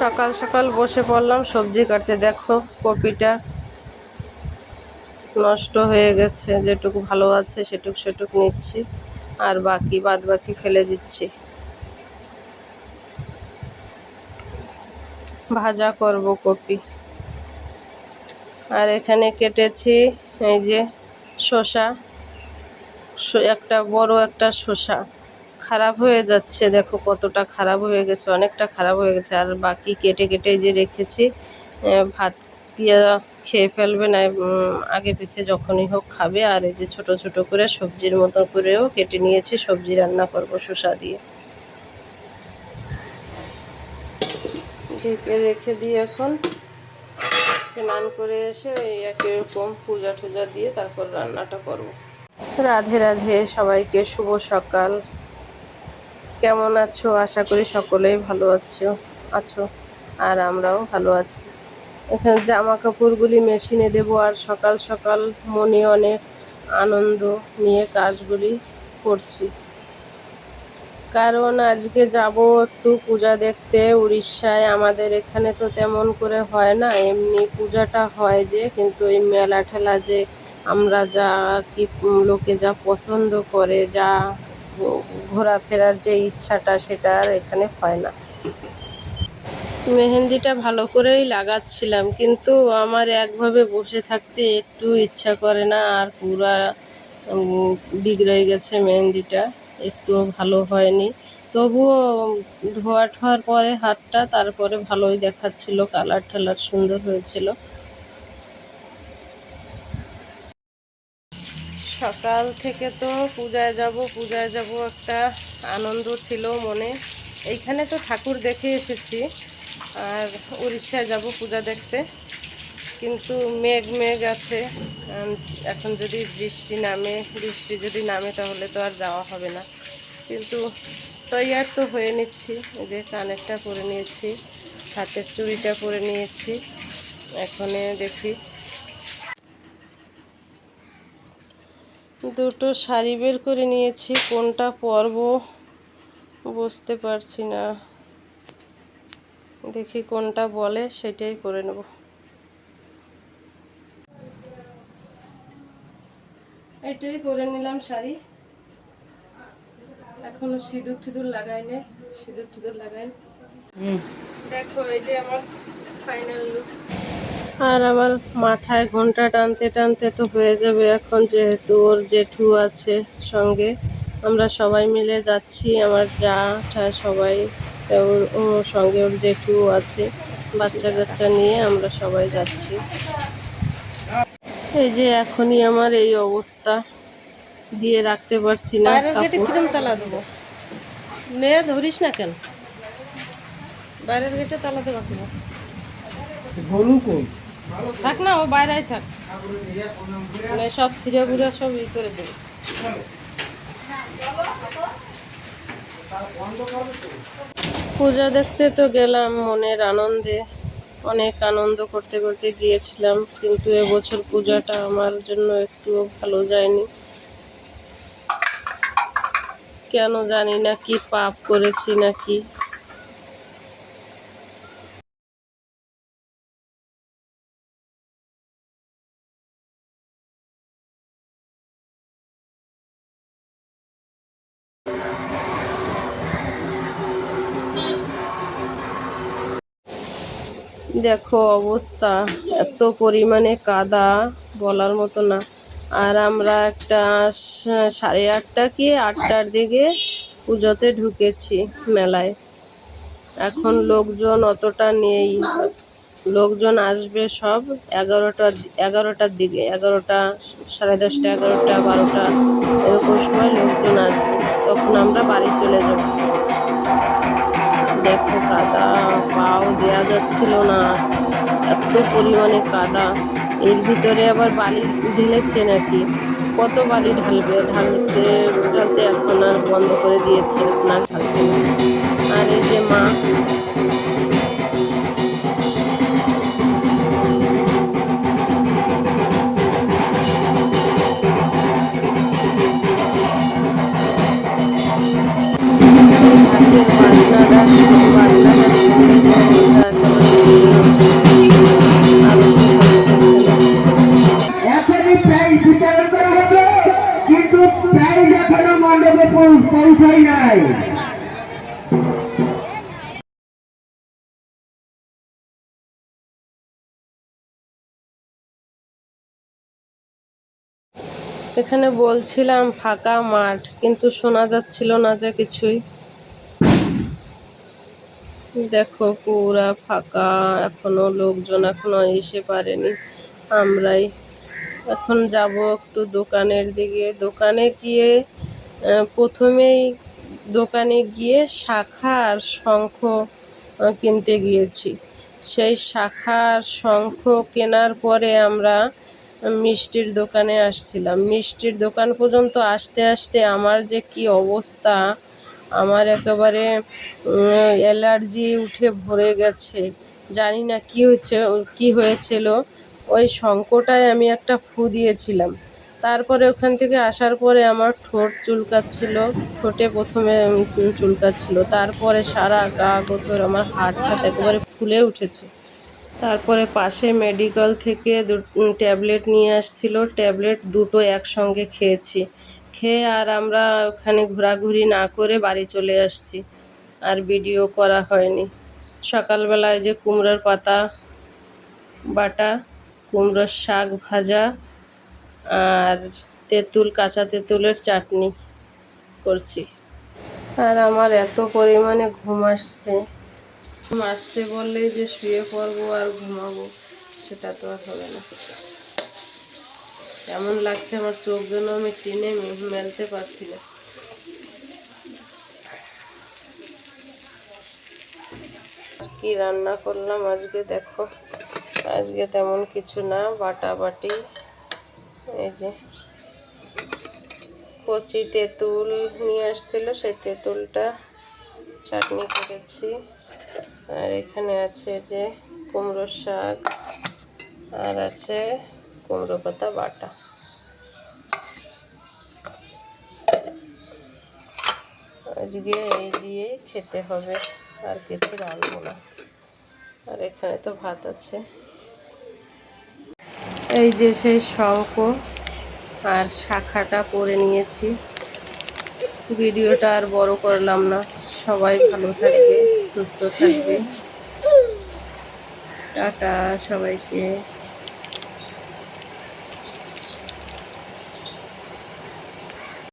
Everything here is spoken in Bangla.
সকাল সকাল বসে পড়লাম সবজি কাটতে। দেখো কপিটা নষ্ট হয়ে গেছে, যেটুকু ভালো আছে সেটুকু নিচ্ছি, আর বাদ বাকি ফেলে দিচ্ছি। ভাজা করব কপি। আর এখানে কেটেছি এই যে শসা, একটা বড় একটা শসা খারাপ হয়ে যাচ্ছে, দেখো কতটা খারাপ হয়ে গেছে, অনেকটা খারাপ হয়ে গেছে। আর বাকি কেটে কেটে যে রেখেছি, ভাত দিয়ে খেয়ে ফেলবে না, আগে পিছে যখনই হোক খাবে। আর এই যে ছোট ছোট করে সবজির মতো করেও কেটে নিয়েছি, সবজি রান্না করব শসা দিয়ে। ঢেকে রেখে দিয়ে এখন স্নান করে এসে এই একই রকম পূজা টুজা দিয়ে তারপর রান্নাটা করব। রাধে রাধে সবাইকে, শুভ সকাল। কেমন আছো? আশা করি সকলেই ভালো আছো আর আমরাও ভালো আছি। এখানে জামা কাপড়গুলি মেশিনে দেব, আর সকাল সকাল মনে অনেক আনন্দ নিয়ে কাজগুলি করছি, কারণ আজকে যাব একটু পূজা দেখতে উড়িষ্যায়। আমাদের এখানে তো তেমন করে হয় না, এমনি পূজাটা হয় যে, কিন্তু এই মেলা ঠেলা যে আমরা যা আর কি লোকে যা পছন্দ করে, যা ঘোরাফেরার যে ইচ্ছাটা, সেটা আর এখানে হয় না। মেহেন্দিটা ভালো করেই লাগাচ্ছিলাম, কিন্তু আমার একভাবে বসে থাকতে একটু ইচ্ছা করে না, আর পুরা বিগড়ে গেছে মেহেন্দিটা, একটুও ভালো হয়নি। তবুও ধোয়ার পরে হাতটা তারপরে ভালোই দেখাচ্ছিল, কালার ঠালার সুন্দর হয়েছিল। সকাল থেকে তো পূজায় যাব একটা আনন্দ ছিল মনে। এইখানে তো ঠাকুর দেখে এসেছি, আর উড়িষ্যায় যাব পূজা দেখতে, কিন্তু মেঘ আছে। এখন যদি বৃষ্টি যদি নামে তাহলে তো আর যাওয়া হবে না। কিন্তু তৈয়ার তো হয়ে নিচ্ছি, এই যে কানেরটা পরে নিয়েছি, হাতের চুড়িটা পরে নিয়েছি। এখন দেখি দুটো শাড়ি বের করে নিয়েছি, কোনটা পরবো বুঝতে পারছি না। দেখি কোনটা বলে সেটাই পরে নেব। এটাই পরে নিলাম শাড়ি। এখনো সিঁদুর টিঁদুর লাগাইনি, দেখো এই যে আমার ফাইনাল লুক। আর আমার মাথায় ঘন্টা টানতে টানতে তো হয়ে যাবে এখন, যেহেতু ওর জেঠু আছে সঙ্গে, আমরা সবাই মিলে যাচ্ছি, আমার যা সবাই, ওর সঙ্গে ওর জেঠু আছে, বাচ্চা কাচ্চা নিয়ে আমরা সবাই যাচ্ছি। এই যে এখনই আমার এই অবস্থা, দিয়ে রাখতে পারছি না। কিরম তালা দেবো, নে ধরিস না কেন, বাইরের গেটে তালা দেওয়া থাক না, ও বাইরে থাক, সব ছিঁড়ে বুড়া সব ই করে দেবে। পূজা দেখতে তো গেলাম মনের আনন্দে, অনেক আনন্দ করতে করতে গিয়েছিলাম, কিন্তু এবছর পূজাটা আমার জন্য একটুও ভালো যায়নি। কেন জানি না, কি পাপ করেছি নাকি। দেখো অবস্থা, এত পরিমাণে কাদা বলার মতো না। আর আমরা একটা 8:30 কি 8টার দিকে পুজোতে ঢুকেছি মেলায়। এখন লোকজন অতটা নেই, লোকজন আসবে সব 11টার দিকে, 11টা, 10:30, 11টা, 12টা এরকম সময় লোকজন আসবে, তখন আমরা বাড়ি চলে যাব। দেখো কাদা, পাও দেওয়া যাচ্ছিল না, এত পরিমাণে কাদা। এর ভিতরে আবার বালি ঢেলেছে নাকি, কত বালি ঢালতে এখন আর বন্ধ করে দিয়েছে, এখন আর ঢালছে না। আর এই যে মা, ঢাকের বাজনাটা শুনলে যেন এখানে বলছিলাম ফাঁকা মাঠ, কিন্তু শোনা যাচ্ছিল না যে কিছুই। দেখো পুরা ফাঁকা, এখনো লোকজন এখনো এসে পারেনি। আমরাই এখন যাব একটু দোকানের দিকে। দোকানে গিয়ে প্রথমেই দোকানে গিয়ে শাঁখা আর শঙ্খ কিনতে গিয়েছি। সেই শাঁখা আর শঙ্খ কেনার পরে আমরা মিষ্টির দোকানে আসছিলাম। মিষ্টির দোকান পর্যন্ত আসতে আসতে আমার যে কি অবস্থা, আমার একেবারে অ্যালার্জি উঠে ভরে গেছে। জানি না কি হয়েছিল। ওই শঙ্খটায় আমি একটা ফু দিয়েছিলাম। তারপরে ওখান থেকে আসার পরে আমার ঠোঁট চুলকাচ্ছিল। ঠোঁটে প্রথমে চুলকাচ্ছিল, তারপরে সারা গা গোতর আমার হাত টাত একেবারে ফুলে উঠেছে। তারপরে পাশে মেডিকেল থেকে ট্যাবলেট নিয়ে আসছিল। ট্যাবলেট দুটো একসঙ্গে খেয়েছি। খেয়ে আর আমরা ওখানে ঘোরাঘুরি না করে বাড়ি চলে আসছি। আর ভিডিও করা হয়নি। সকালবেলায় যে কুমড়োর পাতা বাটা, কুমড়োর শাক ভাজা আর কাঁচা তেঁতুলের চাটনি করছি। আর আমার এত পরিমাণে ঘুম আসছে বললেই যে শুয়ে পড়বো আর ঘুমাবো, সেটা তো আর হবে না। এমন লাগছে আমার চোখ যেন আমি টেনে মেলতে পারছি না। কি রান্না করলাম আজকে দেখো। আজকে তেমন কিছু না, বাটাবাটি। এই যে কচি তেঁতুল নিয়ে আসছিল, সেই তেঁতুলটা চাটনি করেছি। আর এখানে আছে যে কুমড়োর শাক, আর আছে কুমড়ো পাতা বাটা। আজকে এই দিয়েই খেতে হবে, আর কিছু রাখবো না। আর এখানে তো ভাত আছে। এই যে সেই শঙ্খ আর শাখাটা পরে নিয়েছি। ভিডিওটা আর বড় করলাম না। সবাই ভালো থাকবে, সুস্থ থাকবে। টাটা সবাইকে।